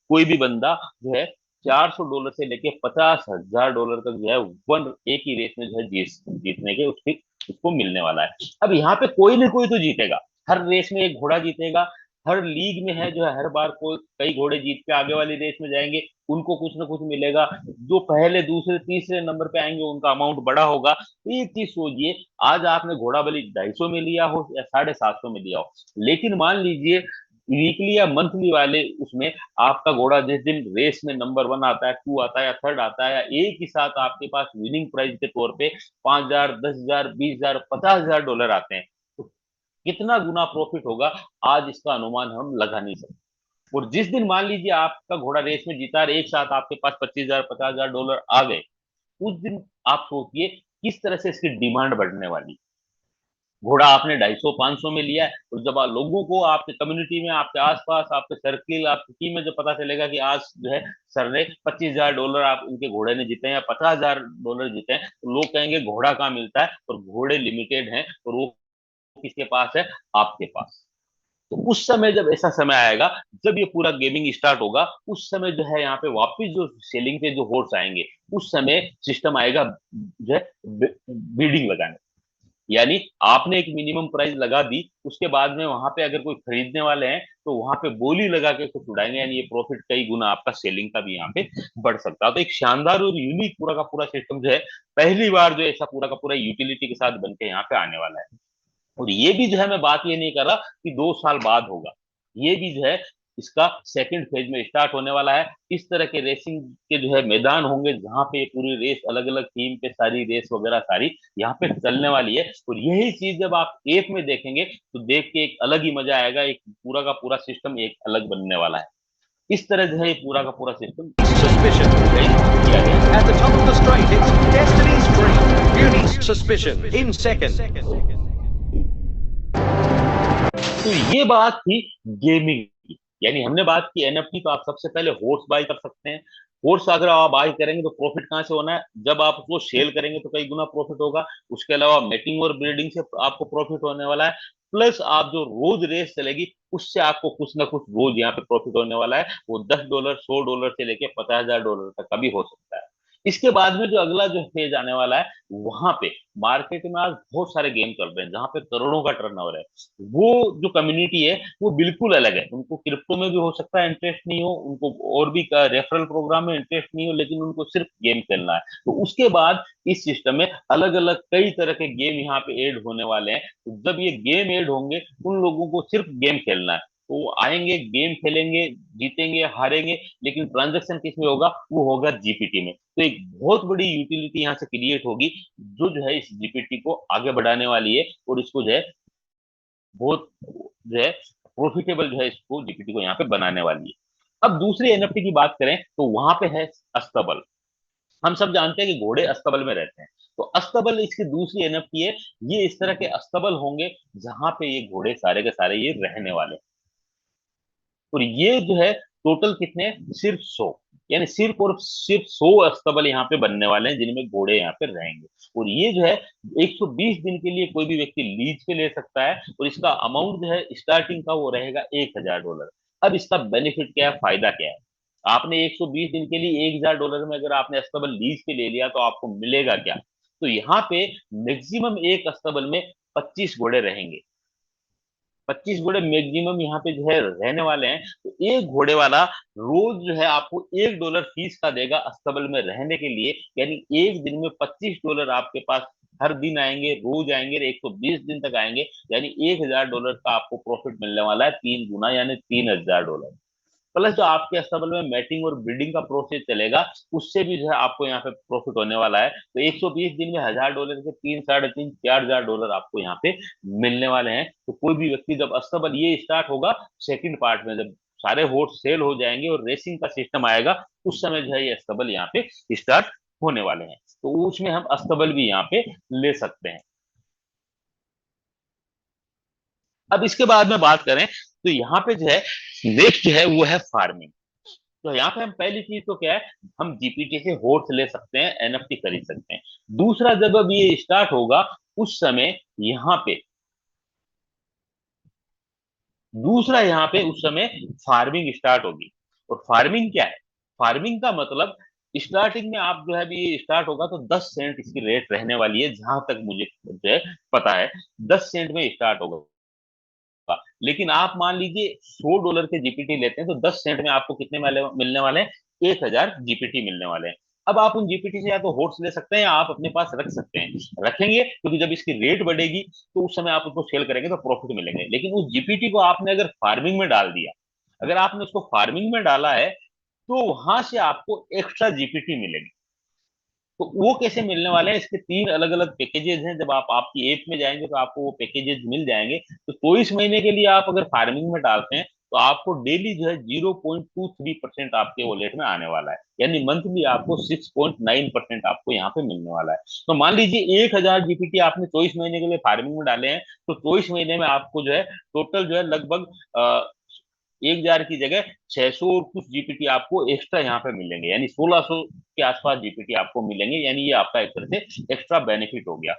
कोई भी बंदा जो है $400 से लेके $50,000 तक जो है वन एक ही रेस में जो है जीतने के उसकी उसको मिलने वाला है। अब यहाँ पे कोई ना कोई तो जीतेगा। हर रेस में एक घोड़ा जीतेगा। हर लीग में है जो है हर बार कोई कई घोड़े जीत के आगे वाली रेस में जाएंगे, उनको कुछ ना कुछ मिलेगा। जो पहले दूसरे तीसरे नंबर पे आएंगे उनका अमाउंट बड़ा होगा। तो एक चीज सोचिए, आज आपने घोड़ा बलि 250 में लिया हो या 750 में लिया हो, लेकिन मान लीजिए वीकली या मंथली वाले उसमें आपका घोड़ा जिस दिन रेस में नंबर 1 आता है, 2 आता है या 3rd आता है, या एक ही साथ आपके पास विनिंग प्राइज के तौर पे 5,000 10,000 20,000 $50,000 आते हैं, कितना गुना प्रॉफिट होगा, आज इसका अनुमान हम लगा नहीं सकते। और जिस दिन मान लीजिए आपका घोड़ा रेस में जीता और एक साथ आपके पास 25,000 $50,000 आ गए, उस दिन आप सोचिए किस तरह से इसकी डिमांड बढ़ने वाली। घोड़ा आपने 250 में लिया है, और जब लोगों को आपके कम्युनिटी में, आपके आसपास, आपके सर्किल, आपकी टीम में जब पता चलेगा कि आज जो है सर ने $25,000 आप उनके घोड़े ने जीते हैं या $50,000 जीते हैं, तो लोग कहेंगे घोड़ा कहाँ मिलता है, और घोड़े लिमिटेड हैं, और वो किसके पास है, आपके पास। तो उस समय जब ऐसा समय आएगा, जब ये पूरा गेमिंग स्टार्ट होगा, उस समय जो है यहाँ पे वापस जो सेलिंग पे जो होर्स आएंगे, उस समय सिस्टम आएगा जो है बीडिंग लगाने। यानी आपने एक मिनिमम प्राइस लगा दी, उसके बाद में वहां पे अगर कोई खरीदने वाले हैं, तो वहां पे बोली लगा के कुछ उड़ाएंगे, यानी ये प्रॉफिट कई गुना आपका सेलिंग का भी यहाँ पे बढ़ सकता है। तो एक शानदार और यूनिक पूरा का पूरा सिस्टम जो है, पहली बार जो ऐसा पूरा का पूरा यूटिलिटी के साथ बनके यहाँ पे आने वाला है। और ये भी जो है, मैं बात ये नहीं कर रहा कि 2 साल बाद होगा, ये भी जो है इसका सेकंड फेज में स्टार्ट होने वाला है। इस तरह के रेसिंग के जो है मैदान होंगे, जहां पे पूरी रेस अलग अलग थीम पे सारी रेस वगैरह सारी यहाँ पे चलने वाली है। और यही चीज जब आप एक में देखेंगे, तो देख के एक अलग ही मजा आएगा, एक पूरा का पूरा सिस्टम एक अलग बनने वाला है। इस तरह जो है ये पूरा का पूरा सिस्टम Suspicion. किया गया है। At the top of the straight, it's Destiny's Dream. Uni's Suspicion in second. तो ये बात थी गेमिंग की। यानी हमने बात की एनएफटी, तो आप सबसे पहले होर्स बाय कर सकते हैं। होर्स अगर आप बाय करेंगे तो प्रॉफिट कहाँ से होना है, जब आप उसको सेल करेंगे तो कई गुना प्रॉफिट होगा। उसके अलावा मेटिंग और ब्रीडिंग से आपको प्रॉफिट होने वाला है। प्लस आप जो रोज रेस चलेगी, उससे आपको कुछ ना कुछ रोज यहाँ पे प्रॉफिट होने वाला है। वो $10 $100 से लेके $50,000 तक का भी हो सकता है। इसके बाद में जो अगला जो फेज आने वाला है, वहां पे मार्केट में आज बहुत सारे गेम चल रहे हैं जहां पे करोड़ों का टर्नओवर है। वो जो कम्युनिटी है वो बिल्कुल अलग है। उनको क्रिप्टो में भी हो सकता है इंटरेस्ट नहीं हो, उनको और भी रेफरल प्रोग्राम में इंटरेस्ट नहीं हो, लेकिन उनको सिर्फ गेम खेलना है। तो उसके बाद इस सिस्टम में अलग अलग कई तरह के गेम यहाँ पे ऐड होने वाले हैं। तो जब ये गेम ऐड होंगे, उन लोगों को सिर्फ गेम खेलना है, तो वो आएंगे, गेम खेलेंगे, जीतेंगे हारेंगे, लेकिन ट्रांजेक्शन किस में होगा, वो होगा जीपीटी में। तो एक बहुत बड़ी यूटिलिटी यहाँ से क्रिएट होगी, जो है इस जीपीटी को आगे बढ़ाने वाली है, और इसको जो है बहुत जो है प्रॉफिटेबल जो है इसको जीपीटी को यहाँ पे बनाने वाली है। अब दूसरी एनएफटी की बात करें, तो वहां पे है अस्तबल। हम सब जानते हैं कि घोड़े अस्तबल में रहते हैं, तो अस्तबल इसकी दूसरी एनएफटी है। ये इस तरह के अस्तबल होंगे जहां पे ये घोड़े सारे के सारे ये रहने वाले हैं। और ये जो है टोटल कितने, सिर्फ 100, यानी सिर्फ और सिर्फ 100 अस्तबल यहाँ पे बनने वाले हैं जिनमें घोड़े यहाँ पे रहेंगे। और ये जो है 120 दिन के लिए कोई भी व्यक्ति लीज पे ले सकता है, और इसका अमाउंट जो है स्टार्टिंग का वो रहेगा $1,000। अब इसका बेनिफिट क्या है, फायदा क्या है। आपने 120 दिन के लिए $1,000 में अगर आपने अस्तबल लीज पे ले लिया, तो आपको मिलेगा क्या। तो यहाँ पे मैक्सिमम एक अस्तबल में 25 घोड़े रहेंगे। 25 घोड़े मैक्सिमम यहाँ पे जो है रहने वाले हैं। तो एक घोड़े वाला रोज जो है आपको $1 फीस का देगा अस्तबल में रहने के लिए। यानी एक दिन में $25 आपके पास हर दिन आएंगे, रोज आएंगे, 120 दिन तक आएंगे। यानी $1,000 का आपको प्रॉफिट मिलने वाला है, 3 गुना, यानी $3,000। प्लस जो आपके अस्तबल में मैटिंग और ब्रीडिंग का प्रोसेस चलेगा, उससे भी जो है आपको यहाँ पे प्रॉफिट होने वाला है। तो 120 दिन में $1,000 के 3 साढ़े 3 $4,000 आपको यहाँ पे मिलने वाले हैं। तो कोई भी व्यक्ति, जब अस्तबल ये स्टार्ट होगा सेकंड पार्ट में, जब सारे होर्स सेल हो जाएंगे और रेसिंग का सिस्टम आएगा, उस समय जो है ये अस्तबल यहाँ पे स्टार्ट होने वाले हैं। तो उसमें हम अस्तबल भी यहाँ पे ले सकते हैं। अब इसके बाद में बात करें, तो यहाँ पे जो है नेक्स्ट जो है वो है फार्मिंग। तो यहाँ पे हम पहली चीज तो क्या है, हम जीपीटी से होर्स ले सकते हैं, एनएफटी खरीद सकते हैं। दूसरा, जब अब ये स्टार्ट होगा, उस समय यहाँ पे दूसरा यहाँ पे उस समय फार्मिंग स्टार्ट होगी। और फार्मिंग क्या है, फार्मिंग का मतलब स्टार्टिंग में आप जो है अभी ये स्टार्ट होगा तो 10 सेंट इसकी रेट रहने वाली है, जहां तक मुझे जो है पता है 10 सेंट में स्टार्ट होगा। लेकिन आप मान लीजिए $100 के जीपीटी लेते हैं, तो 10 सेंट में आपको कितने मिलने वाले हैं, 1,000 जीपीटी मिलने वाले हैं। अब आप उन जीपीटी से या तो होर्स ले सकते हैं, या आप अपने पास रख सकते हैं, रखेंगे क्योंकि जब इसकी रेट बढ़ेगी, तो उस समय आप उसको सेल करेंगे तो प्रॉफिट मिलेंगे। लेकिन उस जीपीटी को आपने अगर फार्मिंग में डाल दिया, अगर आपने उसको फार्मिंग में डाला है, तो वहां से आपको एक्स्ट्रा जीपीटी मिलेगी। तो वो कैसे मिलने वाले हैं, इसके 3 अलग-अलग पैकेजेस हैं। जब आप आपकी ऐप में जाएँगे तो आपको वो पैकेजेस मिल जाएँगे। तो 24 महीने के लिए आप अगर फार्मिंग में डालते हैं, तो आपको डेली जो है 0.23% आपके वॉलेट में आने वाला है। यानी मंथली आपको 6.9% आपको यहाँ पे मिलने वाला है। तो मान लीजिए 1000 जीपीटी आपने 24 महीने के लिए फार्मिंग में डाले हैं, तो 24 महीने में आपको जो है टोटल जो है लगभग 1000 की जगह 600 और कुछ जीपीटी आपको एक्स्ट्रा यहाँ पे मिलेंगे, यानी 1600 के आसपास जीपीटी आपको मिलेंगे। यानी ये आपका एक तरह से एक्स्ट्रा बेनिफिट हो गया।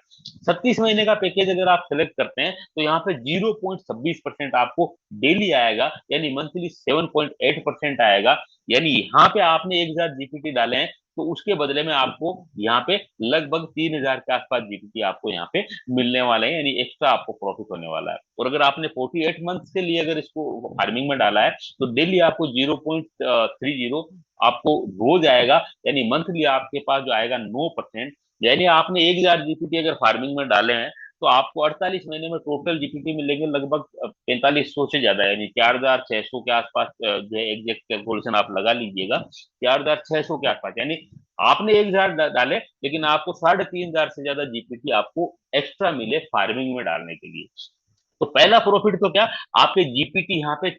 36 महीने का पैकेज अगर आप सेलेक्ट करते हैं, तो यहाँ पे 0.26% आपको डेली आएगा, यानी मंथली 7.8% आएगा। यानी यहाँ पे आपने 1000 जीपीटी डाले हैं, तो उसके बदले में आपको यहाँ पे लगभग 3000 के आसपास जीपीटी आपको यहाँ पे मिलने वाले हैं, यानी एक्स्ट्रा आपको प्रॉफिट होने वाला है। और अगर आपने 48 मंथ्स के लिए अगर इसको फार्मिंग में डाला है, तो डेली आपको 0.30 आपको रोज आएगा, यानी मंथली आपके पास जो आएगा 9%। यानी आपने 1000 जीपीटी अगर फार्मिंग में डाले हैं, तो आपको 48 महीने में टोटल जीपीटी मिलेंगे लगभग 4500 से ज्यादा, यानी 4600 के आसपास जो है एग्जैक्ट कैलकुलेशन आप लगा लीजिएगा, 4600 के आसपास। यानी आपने 1000 डाले, लेकिन आपको 3500 से ज्यादा जीपीटी आपको एक्स्ट्रा मिले फार्मिंग में डालने के लिए। तो पहला प्रॉफिट तो क्या, आपके जीपीटी यहाँ पे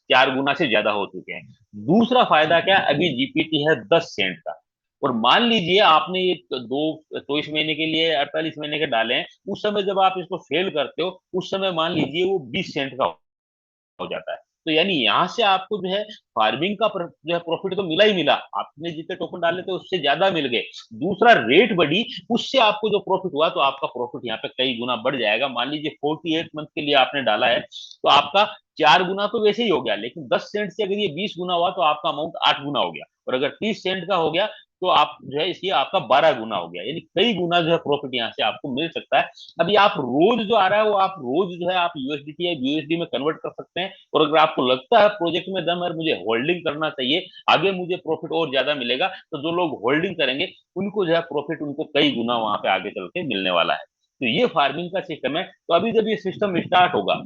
4 गुना से ज्यादा हो चुके हैं। दूसरा फायदा क्या, अभी जीपीटी है 10 सेंट का। और मान लीजिए आपने ये 24 महीने के लिए 48 महीने के डाले हैं, उस समय जब आप इसको सेल करते हो, उस समय मान लीजिए वो 20 सेंट का हो जाता है। तो यानी यहाँ से आपको जो है फार्मिंग का जो है प्रॉफिट तो मिला ही मिला, आपने जितने टोकन डाले थे उससे ज्यादा मिल गए। दूसरा रेट बढ़ी, उससे आपको जो प्रॉफिट हुआ, तो आपका प्रॉफिट यहाँ पे कई गुना बढ़ जाएगा। मान लीजिए 48 मंथ के लिए आपने डाला है, तो आपका 4 गुना तो वैसे ही हो गया, लेकिन 10 सेंट से अगर ये 20 गुना हुआ, तो आपका अमाउंट 8 गुना हो गया। और अगर 30 सेंट का हो गया, तो आप जो है इसलिए आपका 12 गुना हो गया, यानी कई गुना जो है प्रॉफिट यहाँ से आपको मिल सकता है। अभी आप रोज जो आ रहा है, वो आप रोज जो है आप यूएसडीटी या यूएसडी में कन्वर्ट कर सकते हैं। और अगर आपको लगता है प्रोजेक्ट में दम है, मुझे होल्डिंग करना चाहिए, आगे मुझे प्रॉफिट और ज्यादा मिलेगा, तो जो लोग होल्डिंग करेंगे, उनको जो है प्रॉफिट उनको कई गुना वहां पे आगे चल के मिलने वाला है। तो ये फार्मिंग का सिस्टम है। तो अभी जब ये सिस्टम स्टार्ट होगा,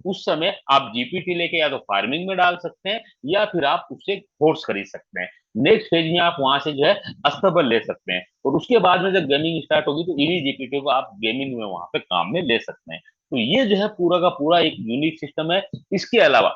उस समय आप जीपीटी लेके या तो फार्मिंग में डाल सकते हैं, या फिर आप उससे कोर्स खरीद सकते हैं। नेक्स्ट फेज में आप वहां से जो है अस्तबल ले सकते हैं, और उसके बाद में जब गेमिंग स्टार्ट होगी, तो इन्हीं जीपीटी को आप गेमिंग में वहां पे काम में ले सकते हैं। तो ये जो है पूरा का पूरा एक यूनिक सिस्टम है। इसके अलावा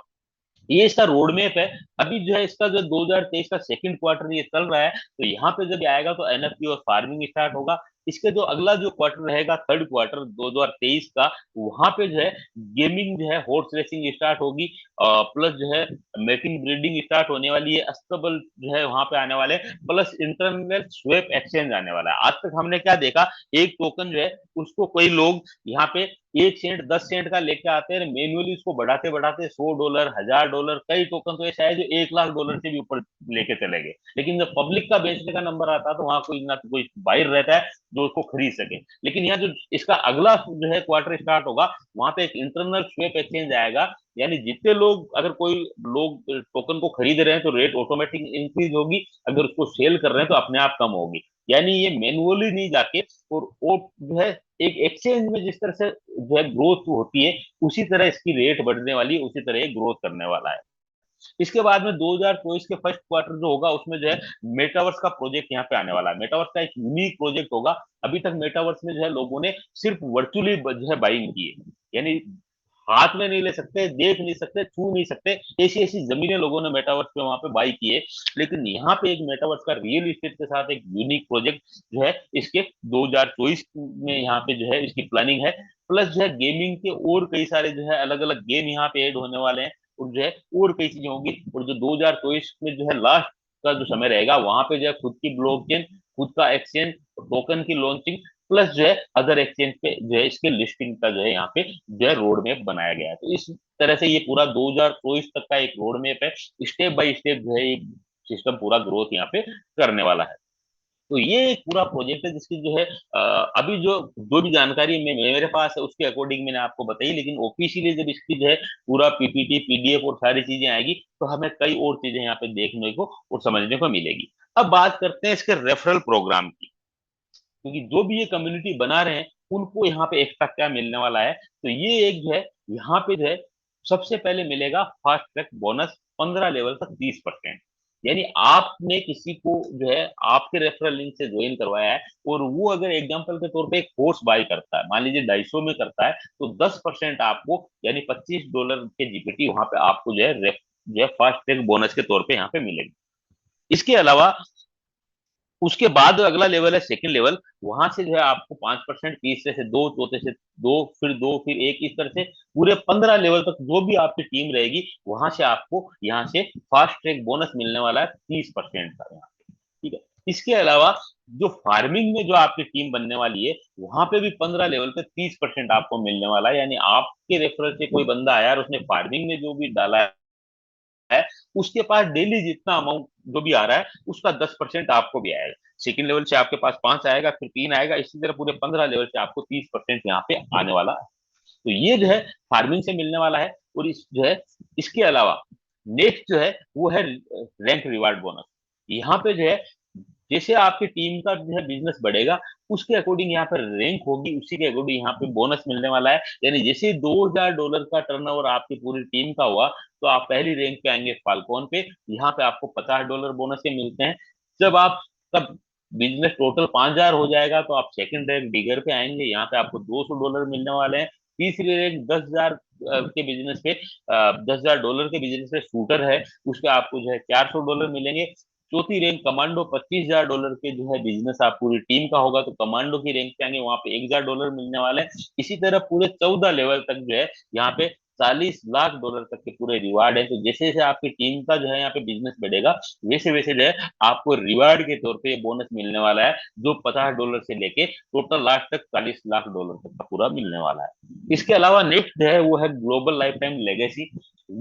ये इसका रोड मैप है। अभी जो है इसका जो 2023 का सेकंड क्वार्टर ये चल रहा है, तो यहाँ पे जब ये आएगा, तो एनएफटी और फार्मिंग स्टार्ट होगा। इसके जो अगला जो क्वार्टर रहेगा, थर्ड क्वार्टर 2023 का, वहां पे जो है गेमिंग जो है हॉर्स रेसिंग स्टार्ट होगी, प्लस जो है मेटिंग ब्रीडिंग स्टार्ट होने वाली है, अस्तबल जो है वहां पे आने वाले हैं, प्लस इंटरनल स्वैप एक्सचेंज आने वाला है। आज तक हमने क्या देखा, एक टोकन जो है उसको कोई लोग यहाँ पे 1 सेंट 10 सेंट का लेके आते हैं, मैन्युअली उसको बढ़ाते बढ़ाते $100 $1000, कई टोकन तो ऐसा है जो $1,00,000 से भी ऊपर लेके चले गए। लेकिन जब पब्लिक का बेचने का नंबर आता है, तो वहां कोई ना कोई बायर रहता है जो उसको खरीद सके। लेकिन यहाँ जो इसका अगला जो है क्वार्टर स्टार्ट होगा, वहां पे एक इंटरनल स्वेप एक्सचेंज आएगा, यानी जितने लोग, अगर कोई लोग टोकन को खरीद रहे हैं, तो रेट ऑटोमेटिक इंक्रीज होगी, अगर उसको सेल कर रहे हैं तो अपने आप कम होगी। यानी ये मैनुअली नहीं जाके, और वो जो है एक एक्सचेंज में जिस तरह से जो है ग्रोथ होती है, उसी तरह इसकी रेट बढ़ने वाली है, उसी तरह ग्रोथ करने वाला है। इसके बाद में 2024 के फर्स्ट क्वार्टर जो होगा, उसमें जो है मेटावर्स का प्रोजेक्ट यहाँ पे आने वाला है। मेटावर्स का एक यूनिक प्रोजेक्ट होगा। अभी तक मेटावर्स में जो है लोगों ने सिर्फ वर्चुअली जो है बाइंग की है, यानी हाथ में नहीं ले सकते, देख नहीं सकते, छू नहीं सकते, ऐसी ऐसी जमीनें लोगों ने मेटावर्स पे वहां पे बाई की है। लेकिन यहाँ पे एक मेटावर्स का रियल इस्टेट के साथ एक यूनिक प्रोजेक्ट जो है इसके 2024 में यहाँ पे जो है इसकी प्लानिंग है। प्लस जो है गेमिंग के और कई सारे जो है अलग अलग गेम यहाँ पे ऐड होने वाले हैं, और जो है और कई चीजें होंगी। और जो 2024 में जो है लास्ट का जो समय रहेगा, वहां पे जो है खुद की ब्लॉकचेन, खुद का एक्सचेंज, टोकन की लॉन्चिंग, प्लस जो है अदर एक्सचेंज पे जो है इसके लिस्टिंग का जो है यहाँ पे जो है रोड मैप बनाया गया है। तो इस तरह से ये पूरा 2024 तक का एक रोड मैप है। स्टेप बाय स्टेप जो है एक सिस्टम पूरा ग्रोथ यहाँ पे करने वाला है। तो ये एक पूरा प्रोजेक्ट है, जिसकी जो है अभी जो जो भी जानकारी मेरे पास है, उसके अकॉर्डिंग मैंने आपको बताई। लेकिन ऑफिशियली जब इसकी जो है पूरा पीपीटी पीडीएफ और सारी चीजें आएगी, तो हमें कई और चीजें यहाँ पे देखने को और समझने को मिलेगी। अब बात करते हैं इसके रेफरल प्रोग्राम की, क्योंकि जो भी ये कम्युनिटी बना रहे हैं, उनको यहाँ पे एक्स्ट्रा क्या मिलने वाला है। तो ये एक जो है यहाँ पे जो है सबसे पहले मिलेगा फास्ट ट्रैक बोनस 15 लेवल तक 30%। यानी आपने किसी को जो है आपके रेफरल लिंक से ज्वाइन करवाया है, और वो अगर एग्जांपल के तौर पे एक कोर्स बाय करता है, मान लीजिए 250 में करता है, तो 10% आपको यानी $25 के जीपीटी वहां पे आपको जो है फास्ट ट्रैक बोनस के तौर पे यहाँ पे मिलेगी। इसके अलावा उसके बाद अगला लेवल है सेकंड लेवल, वहां से जो है आपको 5%, तीसरे से दो, चौथे से दो, फिर एक, इस तरह से पूरे 15 लेवल तक जो भी आपकी टीम रहेगी, वहां से आपको यहाँ से फास्ट ट्रैक बोनस मिलने वाला है 30% का यहाँ पे। ठीक है। इसके अलावा जो फार्मिंग में जो आपकी टीम बनने वाली है, वहां पे भी 15 लेवल पे 30% आपको मिलने वाला है, यानी आपके रेफरल से कोई बंदा आया और उसने फार्मिंग में जो भी डाला है, उसके पास डेली जितना अमाउंट जो भी आ रहा है, उसका 10% आपको भी आएगा। सेकंड लेवल से आपके पास 5 आएगा, फिर 3 आएगा, इसी तरह पूरे 15 लेवल से आपको 30% यहाँ पे आने वाला है। तो ये जो है फार्मिंग से मिलने वाला है। और इस जो है इसके अलावा नेक्स्ट जो है वो है रैंक रिवार्ड बोनस। यहाँ पे जो है जैसे आपकी टीम का जो है बिजनेस बढ़ेगा, उसके अकॉर्डिंग यहाँ पर रैंक होगी, उसी के अकॉर्डिंग यहाँ पे बोनस मिलने वाला है। यानी जैसे $2000 का टर्नओवर आपकी पूरी टीम का हुआ, तो आप पहली रैंक पे आएंगे फाल्कॉन पे, यहाँ पे आपको $50 बोनस के मिलते हैं। जब आप तब बिजनेस टोटल 5000 हो जाएगा, तो आप सेकंड रैंक डिगर पे आएंगे, यहाँ पे आपको $200 मिलने वाले हैं। तीसरी रैंक 10,000 के बिजनेस पे, $10,000 के बिजनेस पे शूटर है, उस पे आपको जो है $400 मिलेंगे। चौथी रैंक कमांडो, $25,000 के जो है बिजनेस आप पूरी टीम का होगा, तो कमांडो की रैंक पे आएंगे, वहां पे $1,000 मिलने वाले हैं। इसी तरह पूरे 14 लेवल तक जो है यहाँ पे $40 लाख तक के पूरे रिवार्ड है। तो जैसे जैसे आपकी टीम का जो है यहाँ पे बिजनेस बढ़ेगा, वैसे वैसे जो है आपको रिवार्ड के तौर पे बोनस मिलने वाला है, जो $50 से लेके टोटल लास्ट तक $40 लाख तक का पूरा मिलने वाला है। इसके अलावा नेक्स्ट जो है वो है ग्लोबल लाइफ टाइम लेगेसी।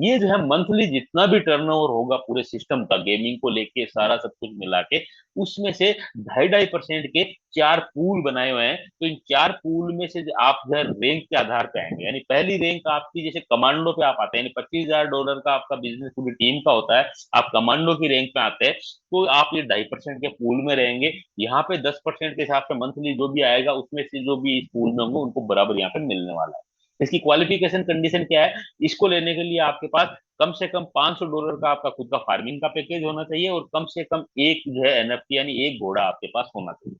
ये जो है मंथली जितना भी टर्नओवर होगा पूरे सिस्टम का, गेमिंग को लेके सारा सब कुछ मिला के, उसमें से 2.5% के 4 पूल बनाए हुए हैं। तो इन 4 पूल में से आप जो है रैंक के आधार पे आएंगे, यानी पहली रैंक आपकी जैसे कमांडो पे आप आते हैं, यानी $25,000 का आपका बिजनेस पूरी टीम का होता है, आप कमांडो की रैंक पे आते हैं, तो आप ये 2.5% के पूल में रहेंगे। यहाँ पे 10% के हिसाब से मंथली जो भी आएगा, उसमें से जो भी इस पूल में होंगे उनको बराबर यहाँ पे मिलने वाला है। इसकी क्वालिफिकेशन कंडीशन क्या है? इसको लेने के लिए आपके पास कम से कम $500 का आपका खुद का फार्मिंग का पैकेज होना चाहिए, और कम से कम एक जो है एनएफटी यानी एक घोड़ा आपके पास होना चाहिए।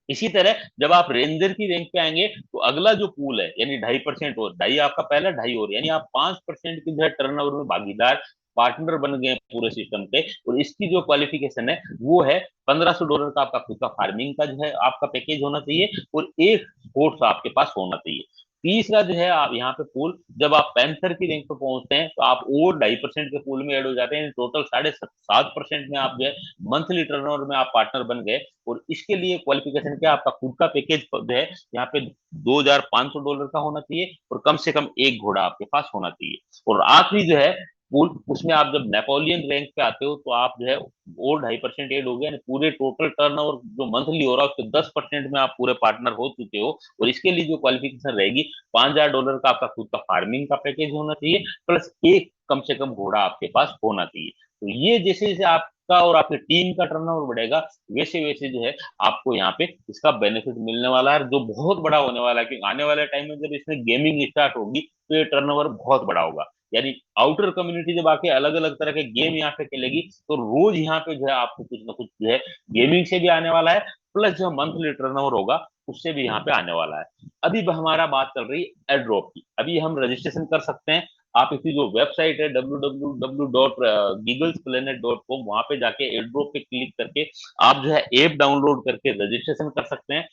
इसी तरह जब आप रेंजर की रैंक पे आएंगे, तो अगला जो पूल है यानी 2.5% और ढाई, आपका पहला ढाई और, यानी आप 5% की जो है टर्नओवर में भागीदार पार्टनर बन गए पूरे सिस्टम पे। और इसकी जो क्वालिफिकेशन है वो है $1,500 का आपका खुद का फार्मिंग का जो है आपका पैकेज होना चाहिए, और एक स्पोर्ट्स आपके पास होना चाहिए। तीसरा जो है आप यहाँ पे पूल, जब आप पैंथर की रैंक पे पहुंचते हैं, तो आप और 2.5% के पूल में ऐड हो जाते हैं, टोटल 7.5% में आप जो है मंथली टर्नओवर में आप पार्टनर बन गए। और इसके लिए क्वालिफिकेशन क्या, आपका खुद का पैकेज जो है यहाँ पे $2,500 का होना चाहिए, और कम से कम एक घोड़ा आपके पास होना चाहिए। और आखिरी जो है पूल, उसमें आप जब नेपोलियन रैंक पे आते हो, तो आप जो है और 2.5% एड हो गया, पूरे टोटल टर्नओवर जो मंथली हो रहा है उसके 10% में आप पूरे पार्टनर हो चुके हो। और इसके लिए जो क्वालिफिकेशन रहेगी, $5,000 का आपका खुद का फार्मिंग का पैकेज होना चाहिए, प्लस एक कम से कम घोड़ा आपके पास होना चाहिए। तो ये जैसे जैसे आपका और आपकी टीम का टर्नओवर बढ़ेगा, वैसे वैसे जो है आपको यहाँ पे इसका बेनिफिट मिलने वाला है, जो बहुत बड़ा होने वाला है। क्योंकि आने वाले टाइम में जब इसमें गेमिंग स्टार्ट होगी, तो ये टर्नओवर बहुत बड़ा होगा। यानी आउटर कम्युनिटी जब आके अलग अलग तरह के गेम यहाँ पे खेलेगी, तो रोज यहाँ पे जो है आपको कुछ ना कुछ जो है गेमिंग से भी आने वाला है, प्लस जो मंथली टर्नओवर होगा उससे भी यहाँ पे आने वाला है। अभी हमारा बात चल रही है एड्रॉप की। अभी हम रजिस्ट्रेशन कर सकते हैं। आप इसकी जो वेबसाइट है www.gigglesplanet.com, वहां पे जाके एड्रॉप पे क्लिक करके आप जो है ऐप डाउनलोड करके रजिस्ट्रेशन कर सकते हैं।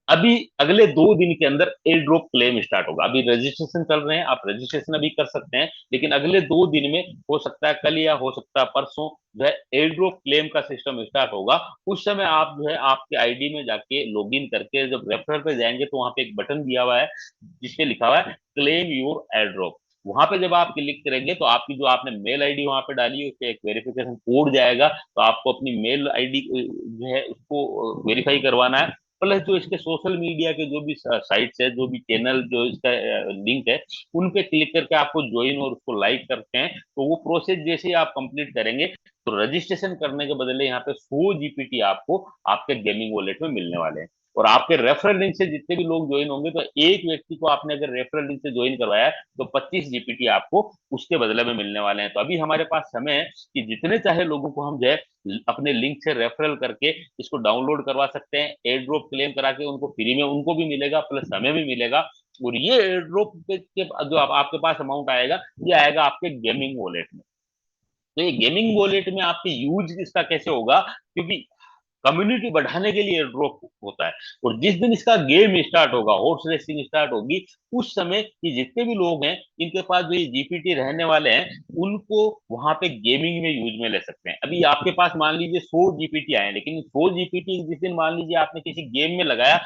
अभी अगले 2 दिन के अंदर एयर ड्रॉप क्लेम स्टार्ट होगा। अभी रजिस्ट्रेशन चल रहे हैं, आप रजिस्ट्रेशन अभी कर सकते हैं, लेकिन अगले 2 दिन में हो सकता है कल या हो सकता है परसों जो है एयर ड्रॉप क्लेम का सिस्टम स्टार्ट होगा। उस समय आप जो है आपके आईडी में जाके लॉगिन करके जब रेफरल पे जाएंगे, तो वहां पे एक बटन दिया हुआ है जिसपे लिखा हुआ है क्लेम योर एयर ड्रॉप। वहां पे जब आप क्लिक करेंगे, तो आपकी जो आपने मेल आईडी वहां पे डाली है, उससे एक वेरिफिकेशन कोड जाएगा, तो आपको अपनी मेल आईडी जो है उसको वेरीफाई करवाना है। प्लस जो इसके सोशल मीडिया के जो भी साइट्स है, जो भी चैनल जो इसका लिंक है, उन पे क्लिक करके आपको ज्वाइन और उसको लाइक करते हैं, तो वो प्रोसेस जैसे ही आप कंप्लीट करेंगे, तो रजिस्ट्रेशन करने के बदले यहाँ पे 100 जीपीटी आपको आपके गेमिंग वॉलेट में मिलने वाले हैं। और आपके रेफरल लिंक से जितने भी लोग ज्वाइन होंगे, तो एक व्यक्ति को आपने अगर रेफरल लिंक से ज्वाइन करवाया है, तो 25 जीपीटी आपको उसके बदले में मिलने वाले हैं। तो अभी हमारे पास समय है कि जितने चाहे लोगों को हम जो है अपने लिंक से रेफरल करके इसको डाउनलोड करवा सकते हैं। एयर ड्रॉप क्लेम करा के उनको फ्री में उनको भी मिलेगा, प्लस समय भी मिलेगा। और ये एयर ड्रॉप के जो आपके पास अमाउंट आएगा, ये आएगा आपके गेमिंग वॉलेट में। तो ये गेमिंग वॉलेट में आपके यूज इसका कैसे होगा, क्योंकि कम्युनिटी बढ़ाने के लिए ड्रॉप होता है। और जिस दिन इसका गेम स्टार्ट होगा, हॉर्स रेसिंग स्टार्ट होगी, उस समय ये जितने भी लोग हैं इनके पास जो ये जीपीटी रहने वाले हैं, उनको वहां पे गेमिंग में यूज में ले सकते हैं। अभी आपके पास मान लीजिए 100 जीपीटी आए, लेकिन 100 जीपीटी जिस दिन मान लीजिए आपने किसी गेम में लगाया,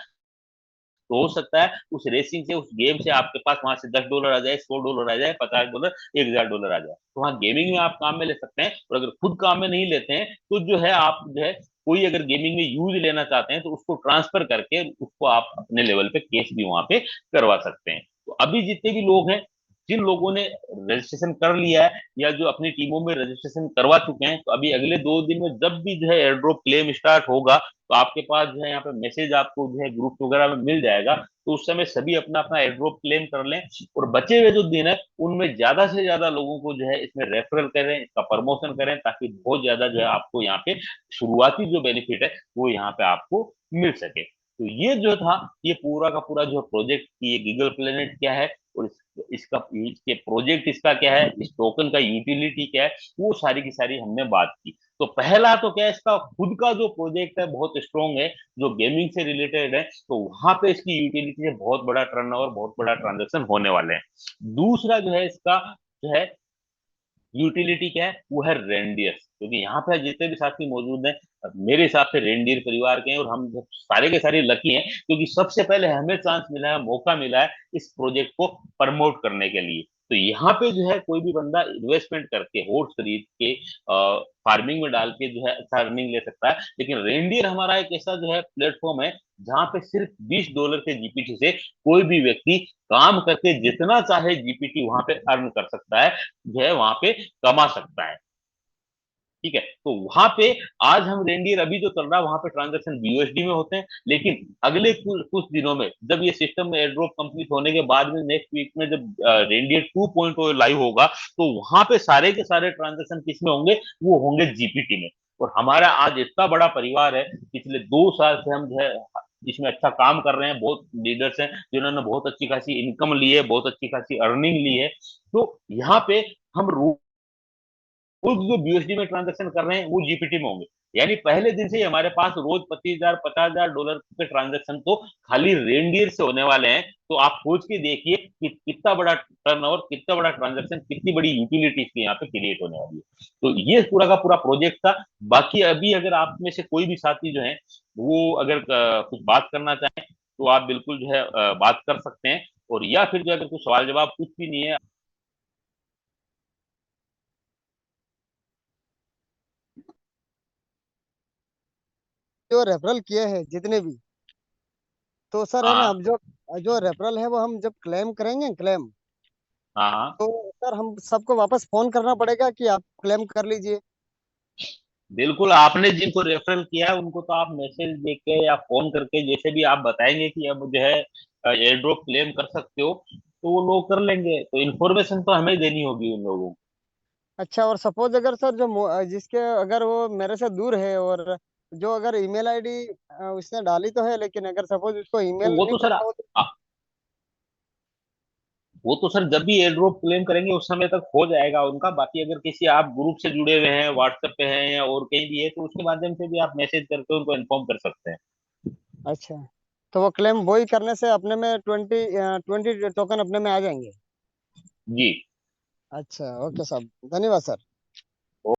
तो हो सकता है उस रेसिंग से, उस गेम से आपके पास वहां से $10 आ जाए, $100 आ जाए, $50, $1000 आ जाए। तो वहाँ गेमिंग में आप काम में ले सकते हैं। और अगर खुद काम में नहीं लेते हैं, तो जो है आप जो है कोई अगर गेमिंग में यूज लेना चाहते हैं, तो उसको ट्रांसफर करके उसको आप अपने लेवल पे केस भी वहां पे करवा सकते हैं। तो अभी जितने भी लोग हैं, जिन लोगों ने रजिस्ट्रेशन कर लिया है या जो अपनी टीमों में रजिस्ट्रेशन करवा चुके हैं, तो अभी अगले 2 दिन में जब भी जो है एयर ड्रॉप क्लेम स्टार्ट होगा, तो आपके पास जो है यहाँ पे मैसेज आपको जो है ग्रुप वगैरह में मिल जाएगा। तो उस समय सभी अपना अपना एयर ड्रॉप क्लेम कर लें। और बचे हुए जो दिन है, उनमें ज्यादा से ज्यादा लोगों को जो है इसमें रेफरल करें, इसका प्रमोशन करें, ताकि बहुत ज्यादा जो है आपको यहाँ पे शुरुआती जो बेनिफिट है वो यहाँ पे आपको मिल सके। तो ये जो था, ये पूरा का पूरा जो प्रोजेक्ट, ये गीगल प्लेनेट क्या है, और इसके प्रोजेक्ट इसका क्या है, इस टोकन का यूटिलिटी क्या है, वो सारी की सारी हमने बात की। तो पहला तो क्या है, इसका खुद का जो प्रोजेक्ट है बहुत स्ट्रॉन्ग है, जो गेमिंग से रिलेटेड है। तो वहां पे इसकी यूटिलिटी से बहुत बड़ा टर्नओवर, बहुत बड़ा ट्रांजेक्शन होने वाले हैं। दूसरा जो है इसका जो है यूटिलिटी क्या है, वो है रेंडियर्स। क्योंकि यहाँ पे जितने भी साथी मौजूद हैं, मेरे हिसाब से रेंडियर परिवार के हैं, और हम सारे के सारे लकी हैं, क्योंकि सबसे पहले हमें चांस मिला है, मौका मिला है इस प्रोजेक्ट को प्रमोट करने के लिए। तो यहाँ पे जो है कोई भी बंदा इन्वेस्टमेंट करके होर्स खरीद के फार्मिंग में डाल के जो है अच्छा अर्निंग ले सकता है। लेकिन रेंडियर हमारा एक ऐसा जो है प्लेटफॉर्म है, जहाँ पे सिर्फ $20 के जीपीटी से कोई भी व्यक्ति काम करके जितना चाहे जीपीटी वहां पे अर्न कर सकता है, जो है वहां पे कमा सकता है। ठीक है, तो वहां पे आज हम रेंडियर अभी जो चल रहा है, वहां पे ट्रांजेक्शन बीयूएसडी में होते हैं। लेकिन अगले कुछ दिनों में जब ये सिस्टम में एयरड्रॉप कंप्लीट होने के बाद में, नेक्स्ट वीक में जब रेंडियर 2.0 लाइव होगा, तो वहां पे सारे के सारे ट्रांजेक्शन किसमें होंगे, वो होंगे जीपीटी में। और हमारा आज इतना बड़ा परिवार है, पिछले 2 साल से हम जो है इसमें अच्छा काम कर रहे हैं। बहुत लीडर्स हैं जिन्होंने बहुत अच्छी खासी इनकम ली है, बहुत अच्छी खासी अर्निंग ली है। तो यहाँ पे हम रोज जो बीएसडी में ट्रांजेक्शन कर रहे हैं, वो जीपीटी में होंगे। यानी पहले दिन से ही हमारे पास रोज $25,000 के ट्रांजेक्शन तो खाली रेंडियर से होने वाले हैं। तो आप सोच के देखिए कि कितना बड़ा टर्नओवर, कितना बड़ा ट्रांजेक्शन, कितनी बड़ी यूटिलिटी इसके यहाँ पे क्रिएट होने वाली है। तो ये पूरा का पूरा प्रोजेक्ट था। बाकी अभी अगर आप में से कोई भी साथी जो है, वो अगर कुछ बात करना चाहें, तो आप बिल्कुल जो है बात कर सकते हैं। और या फिर जो अगर कुछ सवाल जवाब कुछ भी नहीं है। जो रेफरल किए हैं जितने भी, तो सर है ना, हाँ अब जो जो रेफरल है वो हम जब क्लेम करेंगे क्लेम, हाँ हाँ, तो सर हम सबको वापस फोन करना पड़ेगा कि आप क्लेम कर लीजिए? बिल्कुल। आपने जिनको रेफरल किया है उनको तो आप मैसेज देके या फोन करके जैसे भी आप बताएंगे कि अब जो है एयर ड्रॉप क्लेम कर सकते हो, तो वो लोग कर लेंगे। तो इन्फॉर्मेशन तो हमें देनी होगी उन लोगों को। अच्छा, और सपोज अगर सर जो जिसके अगर वो मेरे से दूर है, और जो अगर ईमेल आईडी उसने डाली तो है, लेकिन अगर सपोज उसको तो ईमेल वो नहीं तो सर करना हो तो? वो तो सर जब भी एयर ड्रॉप क्लेम करेंगे उस समय तक हो जाएगा उनका। बाकी अगर किसी आप ग्रुप से जुड़े हुए हैं, व्हाट्सएप पे हैं या और कहीं भी है, तो उसके माध्यम से भी आप मैसेज करके उनको इन्फॉर्म कर सकते हैं। अच्छा, तो वो क्लेम वही करने से अपने में 20 टोकन अपने में आ जाएंगे? जी। अच्छा, ओके साहब, धन्यवाद सर।